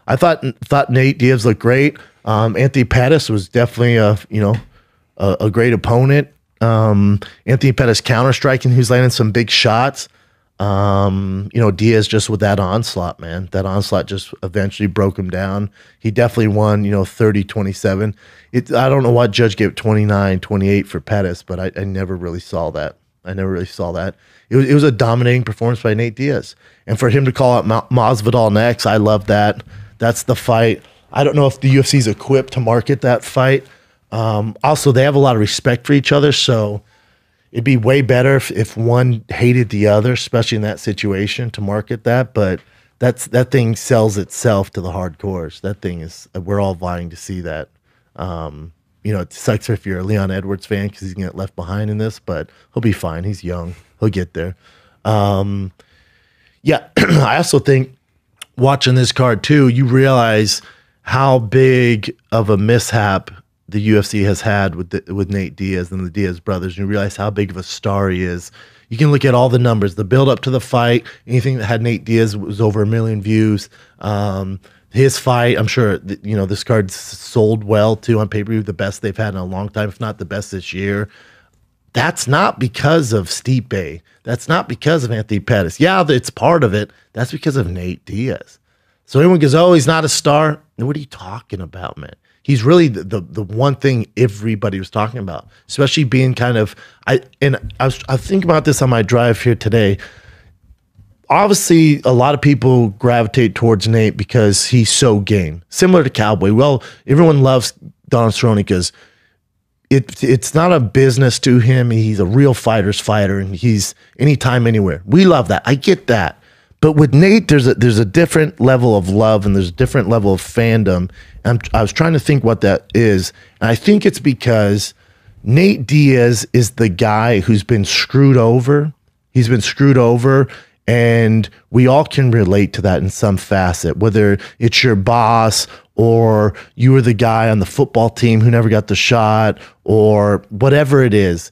I thought Nate Diaz looked great. Anthony Pettis was definitely a great opponent. Anthony Pettis counter striking, who's landing some big shots. Diaz just with that onslaught, man. That onslaught just eventually broke him down. He definitely won, 30-27. I don't know what judge gave it 29-28 for Pettis, but I never really saw that. It was a dominating performance by Nate Diaz. And for him to call out Masvidal next, I love that. That's the fight. I don't know if the UFC's equipped to market that fight. Also, they have a lot of respect for each other, so it'd be way better if one hated the other, especially in that situation, to market that. But that thing sells itself to the hardcores. That thing is, we're all vying to see that. It sucks if you're a Leon Edwards fan because he's going to get left behind in this, but he'll be fine. He's young. He'll get there. I also think watching this card too, you realize how big of a mishap the UFC has had with Nate Diaz and the Diaz brothers. And you realize how big of a star he is. You can look at all the numbers, the build up to the fight. Anything that had Nate Diaz was over 1 million views. His fight, I'm sure, this card sold well too on pay-per-view, the best they've had in a long time, if not the best this year. That's not because of Stipe. That's not because of Anthony Pettis. Yeah, it's part of it. That's because of Nate Diaz. So anyone goes, oh, he's not a star. What are you talking about, man? He's really the one thing everybody was talking about, especially being kind of, I was thinking about this on my drive here today. Obviously, a lot of people gravitate towards Nate because he's so game, similar to Cowboy. Well, everyone loves Don Cerrone because it's not a business to him. He's a real fighter's fighter, and he's anytime, anywhere. We love that. I get that. But with Nate, there's a different level of love and there's a different level of fandom. And I was trying to think what that is. And I think it's because Nate Diaz is the guy who's been screwed over. He's been screwed over, and we all can relate to that in some facet, whether it's your boss or you were the guy on the football team who never got the shot or whatever it is.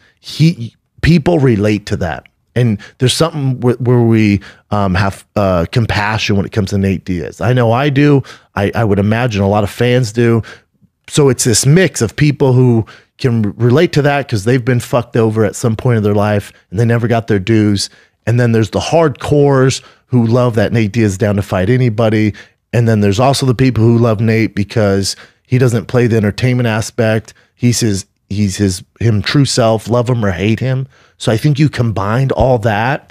People relate to that. And there's something where we have compassion when it comes to Nate Diaz. I know I do. I would imagine a lot of fans do. So it's this mix of people who can relate to that because they've been fucked over at some point in their life and they never got their dues. And then there's the hardcores who love that Nate Diaz is down to fight anybody. And then there's also the people who love Nate because he doesn't play the entertainment aspect. He's his true self, love him or hate him. So I think you combined all that,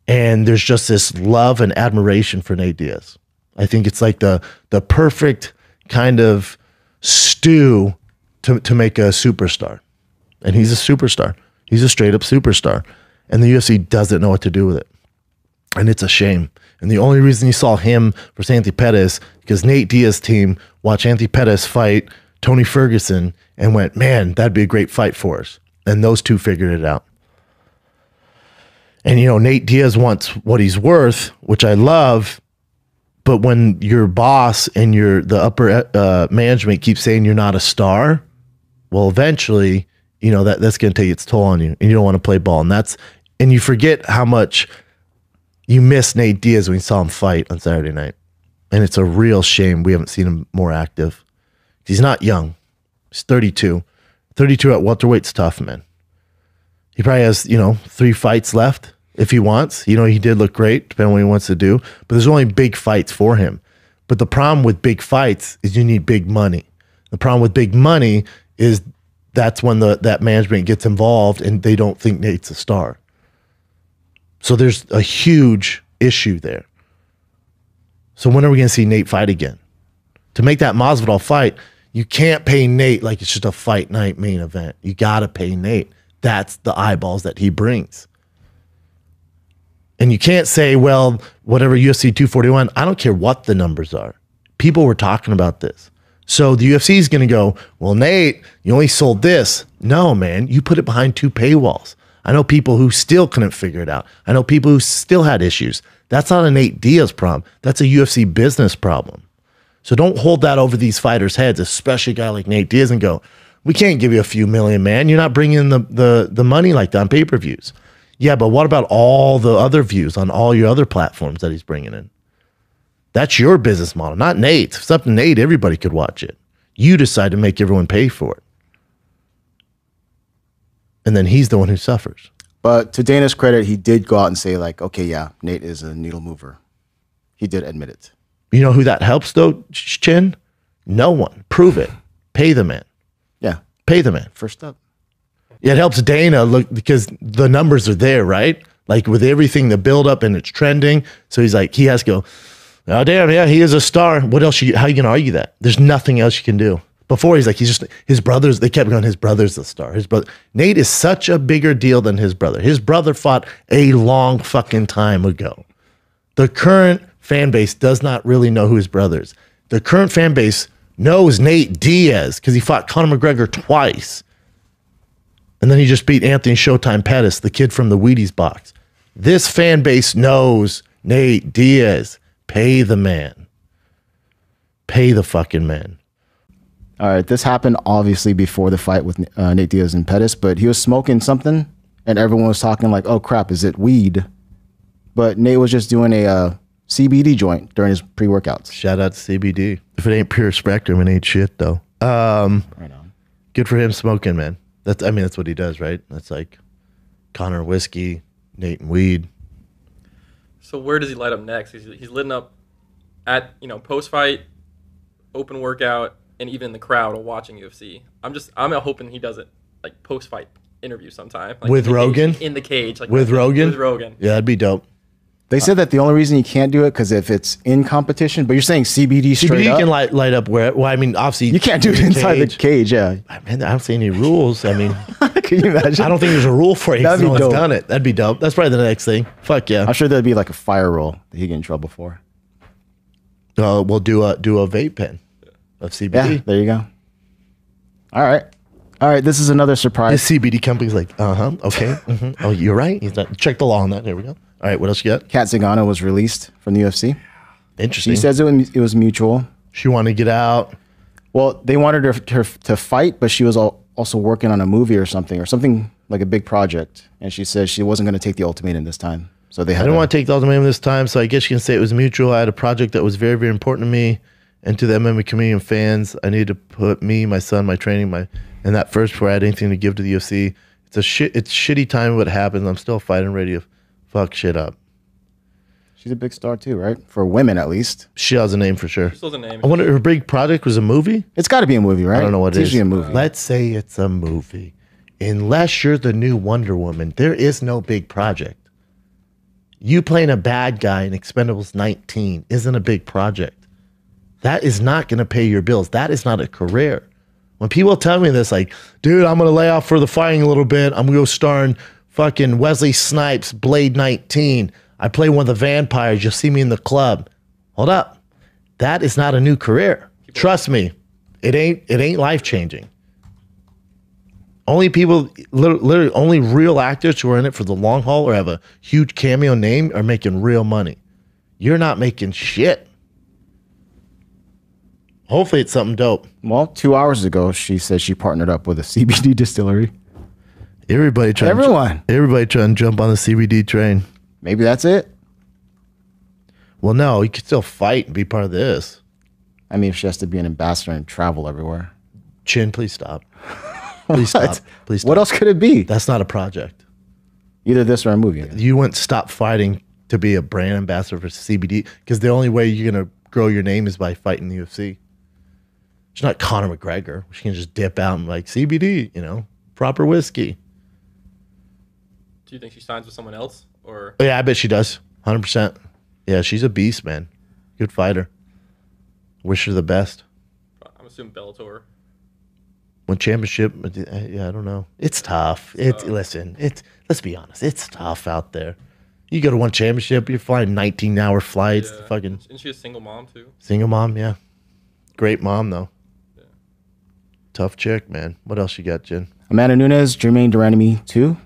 and there's just this love and admiration for Nate Diaz. I think it's like the perfect kind of stew to make a superstar. And he's a superstar. He's a straight up superstar. And the UFC doesn't know what to do with it. And it's a shame. And the only reason you saw him versus Anthony Pettis, because Nate Diaz's team watched Anthony Pettis fight Tony Ferguson and went, man, that'd be a great fight for us. And those two figured it out. And, Nate Diaz wants what he's worth, which I love. But when your boss and the upper management keep saying you're not a star, well, eventually, that's going to take its toll on you, and you don't want to play ball. And you forget how much you miss Nate Diaz when you saw him fight on Saturday night. And it's a real shame we haven't seen him more active. He's not young. He's 32. 32 at welterweight's tough, man. He probably has, 3 fights left if he wants. He did look great, depending on what he wants to do. But there's only big fights for him. But the problem with big fights is you need big money. The problem with big money is that's when that management gets involved and they don't think Nate's a star. So there's a huge issue there. So when are we going to see Nate fight again? To make that Masvidal fight, you can't pay Nate like it's just a fight night main event. You got to pay Nate. That's the eyeballs that he brings. And you can't say, well, whatever UFC 241, I don't care what the numbers are. People were talking about this. So the UFC is going to go, well, Nate, you only sold this. No, man, you put it behind 2 paywalls. I know people who still couldn't figure it out. I know people who still had issues. That's not a Nate Diaz problem. That's a UFC business problem. So don't hold that over these fighters' heads, especially a guy like Nate Diaz, and go, we can't give you a few million, man. You're not bringing in the money like that on pay-per-views. Yeah, but what about all the other views on all your other platforms that he's bringing in? That's your business model, not Nate's. If it's up to Nate, everybody could watch it. You decide to make everyone pay for it. And then he's the one who suffers. But to Dana's credit, he did go out and say, like, okay, yeah, Nate is a needle mover. He did admit it. You know who that helps, though, Chin? No one. Prove it. Pay the man. Yeah. Pay the man. First up. Yeah, it helps Dana look because the numbers are there, right? Like with everything, the build up and it's trending. So he's like, he has to go, oh, damn, yeah, he is a star. What else? How are you going to argue that? There's nothing else you can do. Before, he's like, his brothers, they kept going, his brother's the star. His brother, Nate is such a bigger deal than his brother. His brother fought a long fucking time ago. The current fan base does not really know who his brother is. The current fan base knows Nate Diaz because he fought Conor McGregor twice. And then he just beat Anthony Showtime Pettis, the kid from the Wheaties box. This fan base knows Nate Diaz. Pay the man. Pay the fucking man. All right, this happened obviously before the fight with Nate Diaz and Pettis, but he was smoking something, and everyone was talking like, oh, crap, is it weed? But Nate was just doing a CBD joint during his pre-workouts. Shout out to CBD. If it ain't pure spectrum, it ain't shit, though. Right on. Good for him smoking, man. That's what he does, right? That's like Connor whiskey, Nate and weed. So where does he light up next? He's lit up at, post-fight, open workout, and even in the crowd while watching UFC. I'm hoping he does it like post-fight interview sometime. Like with Rogan? In the cage. Like with Rogan? With Rogan. Yeah, that'd be dope. They said that the only reason you can't do it because if it's in competition, but you're saying CBD straight up? CBD can light up where, well, I mean, obviously. You can't do it inside the cage, yeah. Man, I don't see any rules. I mean. Can you imagine? I don't think there's a rule for it. That'd be no dope. one's done it. That'd be dope. That's probably the next thing. Fuck yeah. I'm sure there'd be like a fire roll that he'd get in trouble for. We'll do a vape pen of CBD. Yeah, there you go. All right, this is another surprise. This CBD company's like, okay. Oh, you're right. He's not. Check the law on that. There we go. All right, what else you got? Kat Zingano was released from the UFC. Interesting. She says it was mutual. She wanted to get out. Well, they wanted her to fight, but she was also working on a movie or something like a big project. And she said she wasn't going to take the ultimatum this time. So I didn't want to take the ultimatum this time, so I guess you can say it was mutual. I had a project that was very, very important to me and to the MMA community and fans. I needed to put me, my son, my training, and that first before I had anything to give to the UFC. It's shitty time what happens. I'm still fighting, ready to fuck shit up. She's a big star too, right? For women, at least. She has a name for sure. She still has a name. I wonder if her big project was a movie? It's got to be a movie, right? I don't know what it's it is. Usually a movie. Let's say it's a movie. Unless you're the new Wonder Woman, there is no big project. You playing a bad guy in Expendables 19 isn't a big project. That is not going to pay your bills. That is not a career. When people tell me this, like, dude, I'm going to lay off for the fighting a little bit. I'm going to go star in fucking Wesley Snipes' Blade 19. I play one of the vampires. You'll see me in the club. Hold up. That is not a new career. Trust me. It ain't life-changing. Only people, literally only real actors who are in it for the long haul or have a huge cameo name are making real money. You're not making shit. Hopefully it's something dope. Well, 2 hours ago, she said she partnered up with a CBD distillery. Everybody trying to jump on the CBD train. Maybe that's it. Well, no, you could still fight and be part of this. I mean, if she has to be an ambassador and travel everywhere. Chin, please stop. Please stop. Please stop. What else could it be? That's not a project. Either this or a movie. You wouldn't stop fighting to be a brand ambassador for CBD because the only way you're going to grow your name is by fighting the UFC. She's not Conor McGregor. She can just dip out and like CBD, proper whiskey. Do you think she signs with someone else? Or yeah, I bet she does. 100%. Yeah, she's a beast, man. Good fighter. Wish her the best. I'm assuming Bellator. One championship, yeah, I don't know. It's tough. Let's be honest. It's tough out there. You go to one championship, you're flying 19-hour flights. Yeah. Fucking. Isn't she a single mom too? Single mom, yeah. Great mom though. Yeah. Tough chick, man. What else you got, Jen? Amanda Nunes, Jermaine Durandamy 2,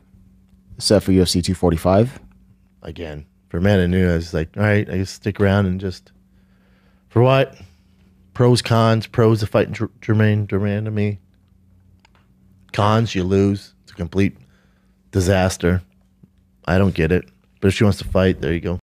set for UFC 245. Again, for Amanda Nunes, like, all right, I guess stick around and just for what? Pros, cons. Pros of fighting Jermaine Durandamy. Cons, you lose. It's a complete disaster. I don't get it. But if she wants to fight, there you go.